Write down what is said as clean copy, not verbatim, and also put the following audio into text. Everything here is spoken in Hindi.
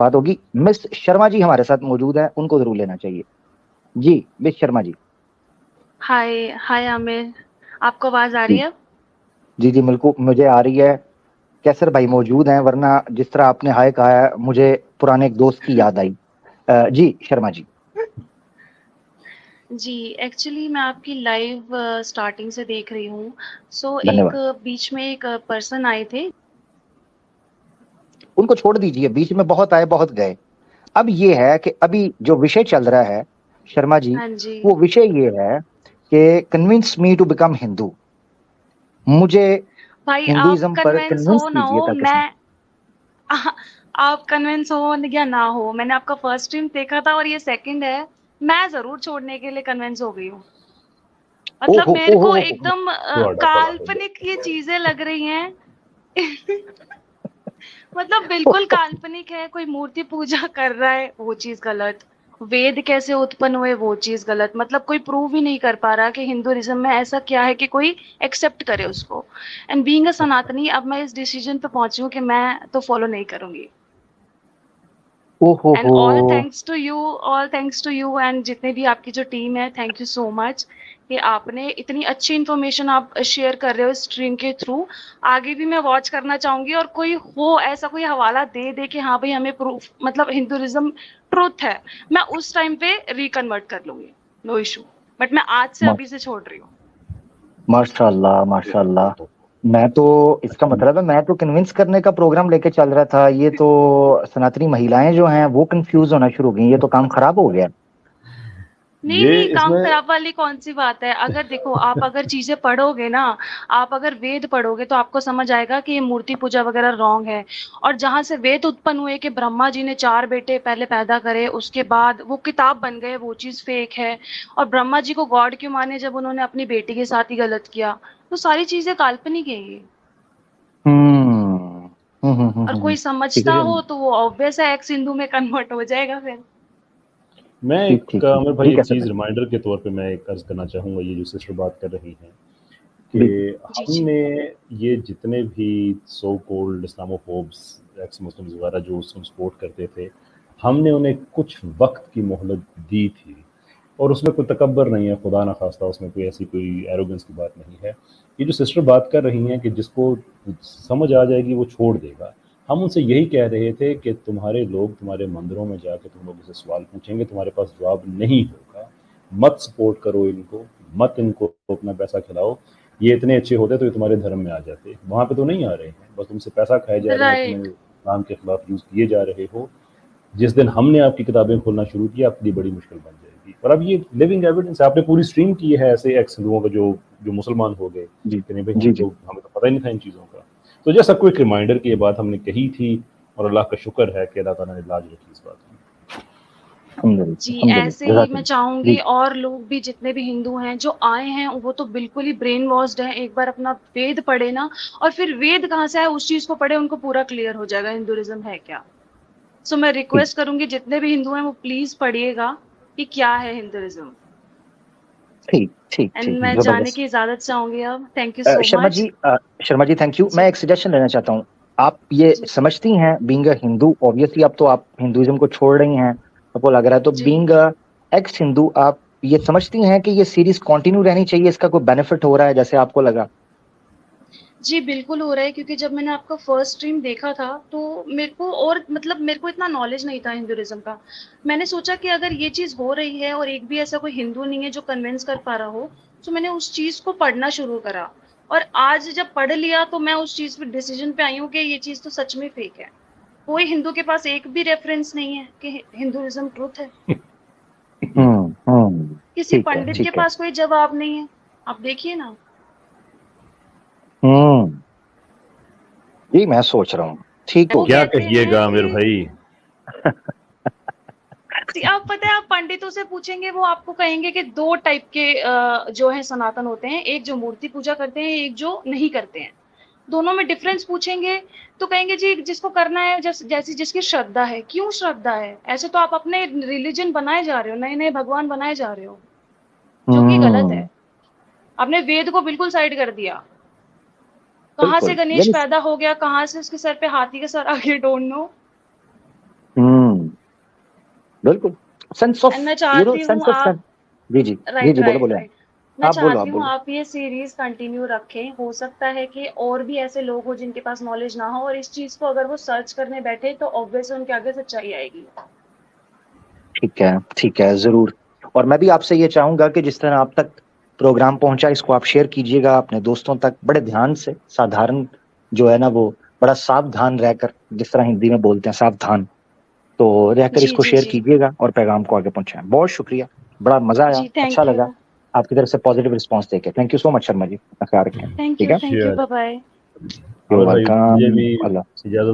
बात होगी। मिस शर्मा जी हमारे साथ मौजूद है, उनको जरूर लेना चाहिए। जी मिस शर्मा जी। हाय हाय आमिर, आपको आवाज आ रही जी है? जी जी बिल्कुल मुझे आ रही है। कैसर भाई मौजूद हैं, वरना जिस तरह आपने हाय कहा है मुझे पुराने एक दोस्त की याद आई। जी शर्मा जी। जी, एक्चुअली मैं आपकी लाइव स्टार्टिंग से देख रही हूँ। सो एक धन्यवाद। बीच में एक पर्सन आए थे। उनको छोड़ दीजिए, बीच में बहुत आए बहुत गए। अब ये है कि अभी जो विषय चल रहा है शर्मा जी, हाँ जी। वो विषय ये है कि convince me to become Hindu. मुझे भाई आप हिंदुइज्म पर कन्विंस कन्विंस हो ना कीजिए हो, ताकि मैं आप कन्विंस हो या ना हो, मैंने आपका फर्स्ट स्ट्रीम देखा था और ये सेकंड है। मैं ज़रूर छोड़ने के लिए कन्विंस हो गई हूँ। ओ मतलब हो मेरे हो को हो। एकदम थोड़ा बड़ा हो काल्पनिक ये चीज़ें लग रही हैं। मतलब बिल्कुल काल्पनिक है, कोई मूर्ति पूजा कर रहा है, वो चीज़ गलत। वेद कैसे उत्पन्न हुए, वो चीज़ गलत। मतलब कोई प्रूव ही नहीं कर पा रहा कि हिंदुइज़्म में ऐसा क्या है कि कोई एक्सेप्ट करे उसको। एंड बीइंग अ सनातनी, अब मैं इस डिसीजन पे पहुंची हूँ कि मैं तो फॉलो नहीं करूंगी। ओ एंड हो। All thanks to you and जितने भी आपकी जो टीम है, थैंक यू सो मच कि आपने इतनी अच्छी इन्फॉर्मेशन आप शेयर कर रहे हो स्ट्रीम के थ्रू। आगे भी मैं वॉच करना चाहूंगी और कोई हो ऐसा कोई हवाला दे दे कि हाँ भाई हमें प्रूफ, मतलब हिंदुइज्म ट्रुथ है, मैं उस टाइम पे रिकन्वर्ट कर लूंगी। No issue. बट मैं आज से मा, अभी से छोड़ रही हूँ। माशाल्लाह माशाल्लाह। मैं तो, इसका मतलब है मैं तो कन्विंस करने का प्रोग्राम लेके चल रहा था, ये तो सनातनी महिलाएं जो हैं वो कंफ्यूज होना शुरू हो गई, ये तो काम खराब हो गया। नहीं ये नहीं, काम इसमें खराब वाली कौन सी बात है? अगर देखो, आप अगर चीजें पढ़ोगे ना, आप अगर वेद पढ़ोगे तो आपको समझ आएगा कि ये मूर्ति पूजा वगैरह रॉन्ग है। और जहां से वेद उत्पन्न हुए कि ब्रह्मा जी ने 4 बेटे पहले पैदा करे, उसके बाद वो किताब बन गए, वो चीज फेक है। और ब्रह्मा जी को गॉड क्यों माने जब उन्होंने अपनी बेटी के साथ ही गलत किया? तो सारी चीजें काल्पनिक है ये। हम्म और कोई ठीक समझता है। हो तो वो ऑब्वियस है एक्स हिंदू में कन्वर्ट हो जाएगा फिर। मैं ठीक एक ठीक ठीक आमिर भाई ठीक है एक सर। चीज़ रिमाइंडर के तौर पे मैं एक अर्ज़ करना चाहूँगा, ये जो सिस्टर बात कर रही हैं जी कि जी जी। हमने ये जितने भी सो कॉल्ड इस्लामोफोब्स, एक्स मुस्लिम्स वगैरह जो उसको सपोर्ट करते थे, हमने उन्हें कुछ वक्त की मोहलत दी थी। और उसमें कोई तकब्बर नहीं है, खुदा ना खास्ता उसमें कोई ऐसी कोई एरोगेंस की बात नहीं है। ये जो सिस्टर बात कर रही हैं कि जिसको समझ आ जाएगी वो छोड़ देगा, हम उनसे यही कह रहे थे कि तुम्हारे लोग तुम्हारे मंदिरों में जाकर तुम लोग से सवाल पूछेंगे, तुम्हारे पास जवाब नहीं होगा। मत सपोर्ट करो इनको, मत इनको अपना पैसा खिलाओ। ये इतने अच्छे होते तो ये तुम्हारे धर्म में आ जाते, वहाँ पे तो नहीं आ रहे हैं, बस तुमसे पैसा खाए जा रहे हैं, तुम्हें राइट। इस्लाम के खिलाफ यूज़ किए जा रहे हो। जिस दिन हमने आपकी किताबें खोलना शुरू किया, आपके लिए बड़ी मुश्किल बन जाएगी। और अब ये लिविंग एविडेंस है, आपने पूरी स्ट्रीम की है ऐसे एक्स हिंदुओं का जो जो मुसलमान हो गए जी कि नहीं भाई, जी हम जी। तो हमें तो पता ही नहीं था इन चीज़ों का। तो जैसा क्विक रिमाइंडर की ये बात हमने कही थी, और अल्लाह का शुक्र है कि अल्लाह ताला ने लाज रखी इस बात की। अल्हम्दुलिल्लाह जी, ऐसे अल्हम्दुलिल्लाह ही मैं जज़ाकल्लाह। चाहूँगी जी और लोग भी जितने भी हिंदू हैं जो आए हैं वो तो बिल्कुल ही ब्रेन वॉश्ड हैं। एक बार अपना वेद पढ़े ना, और फिर वेद कहाँ से आया उस चीज़ को पढ़े, उनको पूरा क्लियर हो जाएगा हिंदुइज़्म है क्या। सो मैं ठीक रिक्वेस्ट करूँगी जितने भी हिंदू हैं वो प्लीज़ पढ़िएगा कि क्या है हिंदुइज़्म। ठीक ठीक एंड ठीक मैं जाने जबरदस्त। की इजाज़त चाहूँगी अब। Thank you so Sharma much. जी, शर्मा जी थैंक यू। मैं जी, एक सजेशन लेना चाहता हूँ। आप ये जी, समझती हैं, बीइंग अ हिंदू ऑब्वियसली अब तो आप हिंदुइज्म को छोड़ रही हैं, आपको लग रहा है, तो जी। बीइंग अ एक्स हिंदू आप ये समझती हैं कि ये सीरीज कंटिन्यू रहनी चाहिए, इसका कोई बेनिफिट हो रहा है जैसे आपको लगा? जी, बिल्कुल हो रहा है क्योंकि जब मैंने आपका फर्स्ट स्ट्रीम देखा था, तो मेरे को और मतलब मेरे को इतना नॉलेज नहीं था हिंदुइज़्म का। मैंने सोचा कि अगर ये चीज़ हो रही है और एक भी ऐसा कोई हिंदू नहीं है जो कन्विंस कर पा रहा हो, तो मैंने उस चीज़ को पढ़ना शुरू करा। और आज जब पढ़ लिया तो मैं उस चीज़ पे डिसीजन पे आई हूँ कि ये चीज़ तो सच में फेक है। कोई हिंदू के पास एक भी रेफरेंस नहीं है कि हिंदुइज़्म ट्रुथ है। किसी पंडित के ठीक है। पास कोई जवाब नहीं है। आप देखिए ना। हम्म जी मैं सोच रहा हूँ, ठीक हो वो गया। क्या कहते हैं कहिएगा आमिर कि भाई। आप पता है, आप पंडितों से पूछेंगे वो आपको कहेंगे कि 2 टाइप के जो है सनातन होते हैं, एक जो मूर्ति पूजा करते हैं, एक जो नहीं करते हैं। दोनों में डिफरेंस पूछेंगे तो कहेंगे जी जिसको करना है, जैसी जिसकी श्रद्धा है। क्यों श्रद्धा है? ऐसे तो आप अपने रिलीजन बनाए जा रहे हो, नए नए भगवान बनाए जा रहे हो, जो कि गलत हम्म है। आपने वेद को बिल्कुल साइड कर दिया। कहाँ से बिल्कुल गणेश यानी पैदा हो गया, कहाँ से उसके सर पे हाथी का सर आ गया, डोंट नो। बिल्कुल सेंस ऑफ एंड मैं चाहती हूँ सेंस ऑफ आप जी जी जी राइट जी बोलो राइट बोलो राइट मैं आप बोलो आप चाहती हूँ बोलो आप ये सीरीज कंटिन्यू रखें। हो सकता है कि और भी ऐसे लोग हो जिनके पास नॉलेज ना हो और इस चीज को अगर वो सर्च करने बैठे तो ऑब्वियसली उनके आगे सच्चाई आएगी। ठीक है जरूर। और मैं भी आपसे ये चाहूंगा कि जिस तरह आप तक प्रोग्राम पहुंचा इसको आप शेयर कीजिएगा अपने दोस्तों तक बड़े ध्यान से, साधारण जो है ना वो बड़ा सावधान रहकर, जिस तरह हिंदी में बोलते हैं सावधान, तो रहकर जी इसको जी शेयर जी कीजिएगा और पैगाम को आगे पहुंचाएं। बहुत शुक्रिया, बड़ा मजा आया, जी। अच्छा थैंक लगा यू। आपकी तरफ से पॉजिटिव रिस्पॉन्स देके। Thank you so much Sharma ji, अपना ख्याल रखें। ठीक है, थैंक यू चलो बाय बाय। यू हामिद भाई, मुझे वेलकम, भी अल्लाह। इजाजत